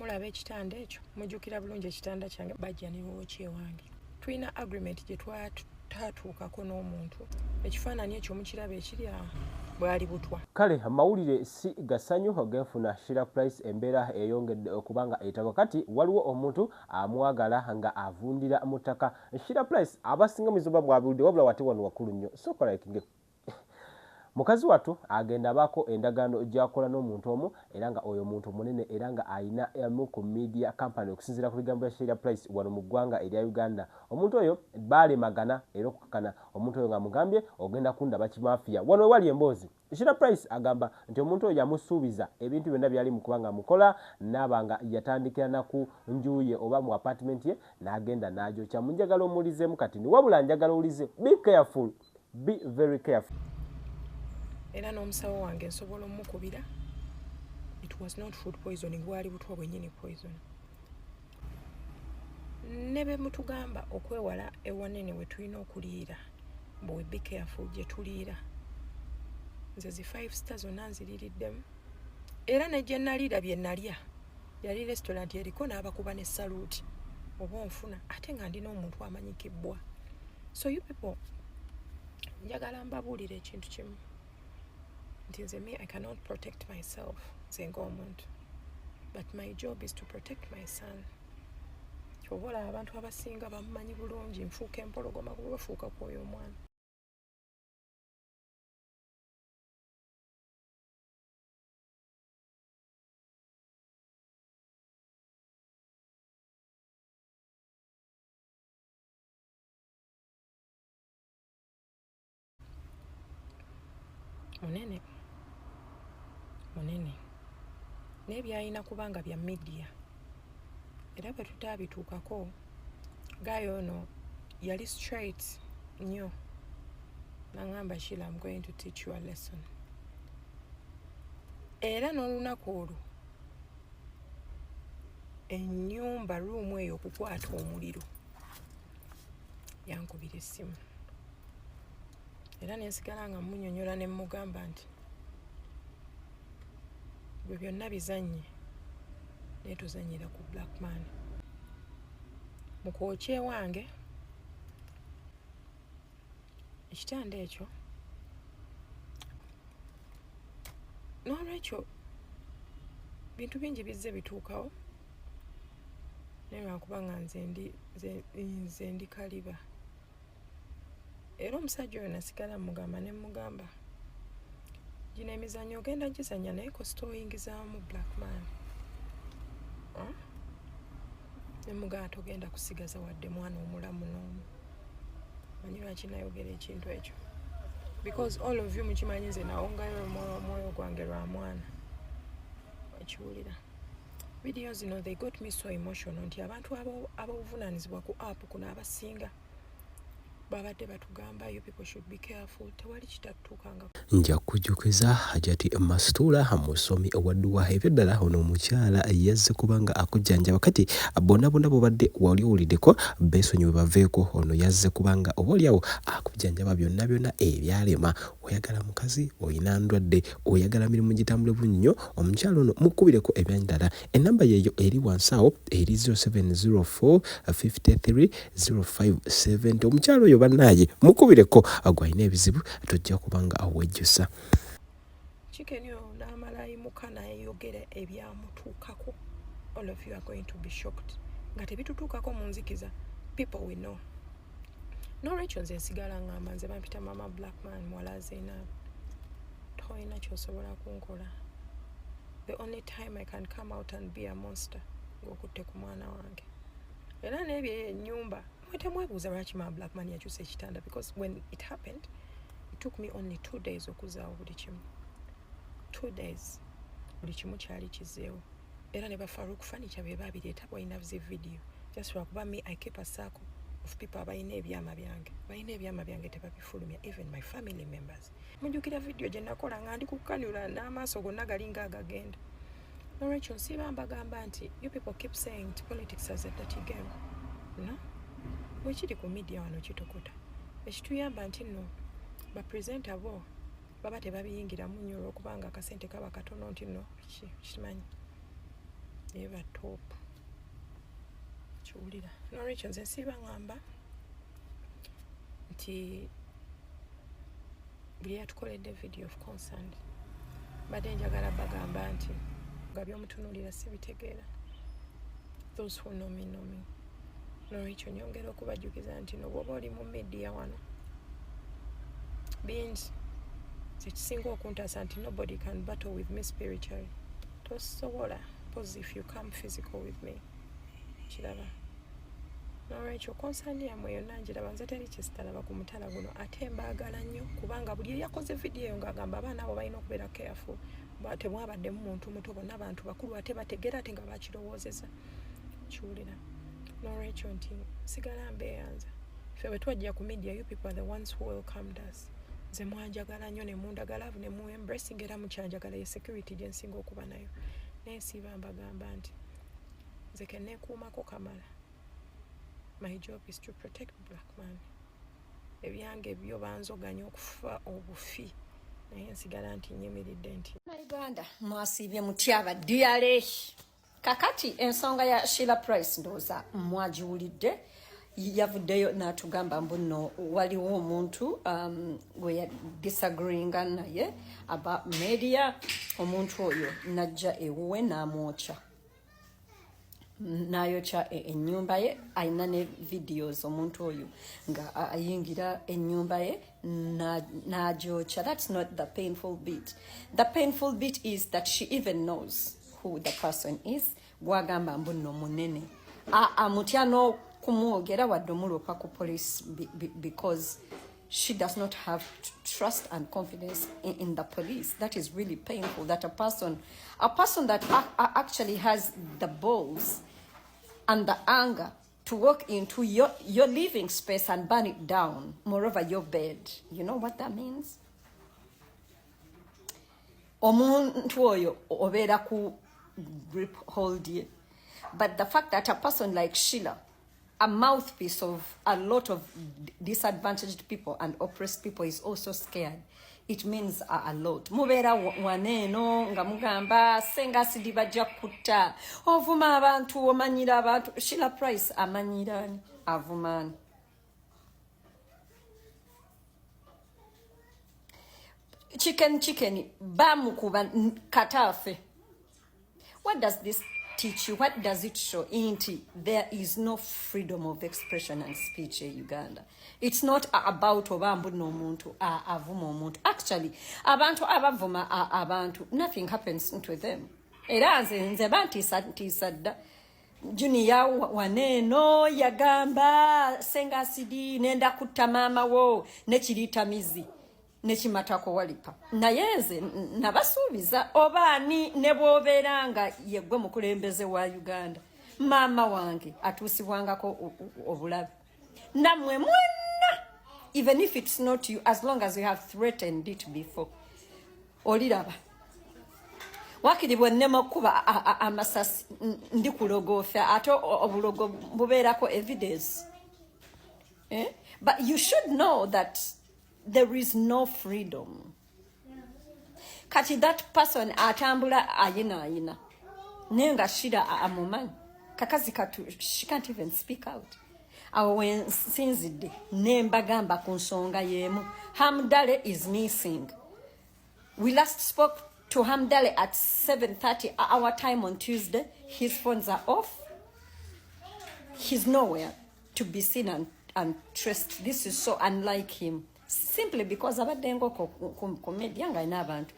mulaba ekitanda ekyo mujjukira bulungi ekitanda kyange bajja ne wooki ewange tulina agreement gye twatuukako n'omuntu ekifaananyi ekyo mukiraba ekiri bwali butwa kale amawulire si gasanyu genfuna Sheilah Price embeera eyongedde okubanga etaba kati waliwo omuntu amwagala nga avundira mu ttaka Sheilah Price abasinga mizoba bwabulidde wabula wate wano wakulu nnyo sokola ekinge mukazi wattu agenda abaako endagaano gy'akola n'omuntu omu era nga oyo muntu munene era nga ayina emu ku media company okusinziira ku bigambo bya Sheilah Price wano mu ggwanga erya Uganda omuntu oyo baalemagana era okukakana omuntu oyo nga mugambye ogenda kundaba kimafiya wano wali emboozi Sheilah Price agamba nti omuntu oyo yamusuubiza ebintu byonna byali mu kubanga mukola n'abanga yatandikira na ku njuye oba mu apartment ye n'agenda n'agyokya munjagala omulizeemu kati ni wabula njagala ulize be careful, be very careful. Era n'omusawo wange nsobola omukubira it was not food poisoning gwali butwa bwennyini poison ne be mutugamba okwewala ewanene we tulina okuliira mbu be careful gye tuliira nze zi 5 star zonna nziririddemu era ne gye naliira bye nalya yali restaurant eriko n'abakuba ne saluti oba onfuna ate nga ndina omuntu amanyikibbwa so you people njagala mbabuulira ekintu kimu nti me I cannot protect myself nze ng'omuntu but my job is to protect my son obola abantu abasinga bamumanyi bulungi nfuuka empologoma kuba bafuuka kwoyo omwana munene n'ebyalina kubanga bya media era bwe tutaabituukako gayo ono yali straight nnyo n'angamba Sheilah, I'm going to teach you a lesson era n'olunaku olwo ennyumba ruumu eyo okukwata omuliro yankubira essimu era nensigala nga munyonyola ne mugamba nti bwe byonna bizannye naye tuzannyira ku Blackman mu kwokya ewange ekitanda ekyo n'olwekyo bintu bingi bizze bituukawo naye lwakubanga nze ndi kaliba era omusajja oyo nasigala mugamba ne mugamba gino emizannyo ogenda gizannya naye kositoyingizaamu Blackman ne mugamba togenda kusigaza wadde mwana omulamu n'omu manyi lwaki nayogera ekintu ekyo because all of you mukimanyi nze nawongayo omwoyo gwange lwa mwana ekiwulira video zino they got me so emotional nti abantu abavunaanyizibwa ku app kuno abasinga babadde batugamba you people should be careful tewali kitatuukanga nja kujjukiza Hajati Masitula musomi owaddwa ebyoddala ono omukyala yazze kubanga akujjanja wakati bonna bobadde wali owuliddeko beesonyiwe baveeko ono yazze kubanga obaoliawo akujjanjaba byonna ebyalema oyagala mukazi oyina ndwadde oyagala mirimu gitambule bunnyo omukyala ono mukubireko ebyandala enamba yeeyo eri wansi awo eri 0704 53 057 omukyala oyo bannaaye mukubireko agwalina ebizibu tojja kubanga awejjusa chicken yo n'amalayimuka nayeyogera ebyamutuukako all of you are going to be shocked nga tebitutuukako mu nzikiza people we know n'olwekyo nze nsigala ngamba nze bampita mama Blackman muwala Zainab toyina kyosobola kunkola the only time I can come out and be a monster ng'okutte ku mwana wange era n'ebyo ennyumba temwebuuza lwaki mama Blackman yakyusa ekitanda because when it happened it took me only 2 days okuzaawo buli kimu 2 days buli kimu kyali kizeewo era ne bafaruku furniture be babireeta balina video just lwakuba me I keep a circle of people abalina ebyama byange tebabifulumya even my family members mujjukira video gye nakola nga ndi kukanula n'amaaso gonna galinga agagenda n'olwekyo nsiba mbagamba nti you people keep saying politics as a dirty game no bwekiri ku media wano kitokota ekituyamba nti nno bapresenta bo baba tebabiyingiramu nnyo olwokubanga akasente kaba katono nti nno kimanyi eba top kiwulira nolwekyo nze siba ngamba nti buli yatukoledde video of concern badde njagala bagamba nti nga byomutunulira sibitegeera those who know me nolwekyo nyongera okubajjukiza nti nobwoba oli mu media wano means kisinga okuntaasa nti nobody can battle with me spiritually tosobola pose if you come physical with me kiraba nolwekyo konsani yamwe yonna njiraba nze teri kyesitalaba ku mutala guno ate mbaagala nnyo kubanga buli yakoze vidiyo ng'agamba abaana abo balina okubeera careful tebwabaddemu muntu muto bonna abantu bakulu ate bategeera ate nga bakirowoozeza kiwulira nolwekyo nti sigala mbeeyanza ffe bwe twajja ku media you people are the ones who welcomed us nze mwanjagala nnyo ne mundagala ne mu embracing era mukyanjagala ye security gye nsinga okuba nayo naye siiba mbagamba nti nze kenneekuumako kamala my job is to protect Blackman ebyange byo banzoganya okufa obufi naye nsigala nti nyimiridde nti Uganda mwasiibye mutyaba DRA kakati ensonga ya Sheilah Price ndoza mwagiwulidde yavuddeyo n'atugamba mbuno waliwo omuntu gwe ya disagreeinga naye aba media omuntu oyo najja ewuwe n'amwokya n'ayokya ennyumba ye ayina ne videos omuntu oyo nga ayingira ennyumba ye n'agyokya. That's not the painful bit. The painful bit is that she even knows who the person is. Gwagamba mbuno munene amutya n'okumwogera wadde omuloopa ku police because she does not have trust and confidence in the police. That is really painful, that a person that actually has the balls and the anger to walk into your living space and burn it down, moreover your bed. You know what that means? Omuntu oyo obeera ku grip hold ye. But the fact that a person like Sheilah, a mouthpiece of a lot of disadvantaged people and oppressed people, is also scared, it means a lot. Mubeera waneeno nga mugamba senga sidi bajja kutta ovuma abantu omanyira abantu. Sheilah Price amanyirani avumani. Chicken bamukuba katafe. What does this teach you? What does it show? There is no freedom of expression and speech in Uganda. It's not about obambu no muntu avuma omuntu. Actually, abantu abavuma abantu, nothing happens to them. Era nze bantisadda Junior waneeno yagamba senga sidi nenda kutta mama wo nekirita mizi nekimatako walipa naye nze nabasuubiza obaani ne bw'obeeranga yeggwe mukulembeze wa Uganda mama wange atuusibwangako obulabe nammwe mwenna, even if it's not you, as long as you have threatened it before oliraba wakiri bwennema kuba amasasi ndi kulogoofya ate obulogo bubeerako evidence but you should know that there is no freedom. Kati that person atambula ayina nenga Sheilah amumanyi kakazi katu, she can't even speak out. Awe sinzidde nembagamba ku nsonga yemu. Hamdale is missing. We last spoke to Hamdale at 7:30 our time on Tuesday. His phones are off. He's nowhere to be seen and traced. This is so unlike him. Simply because abadde ngoko ku media nga ina abantu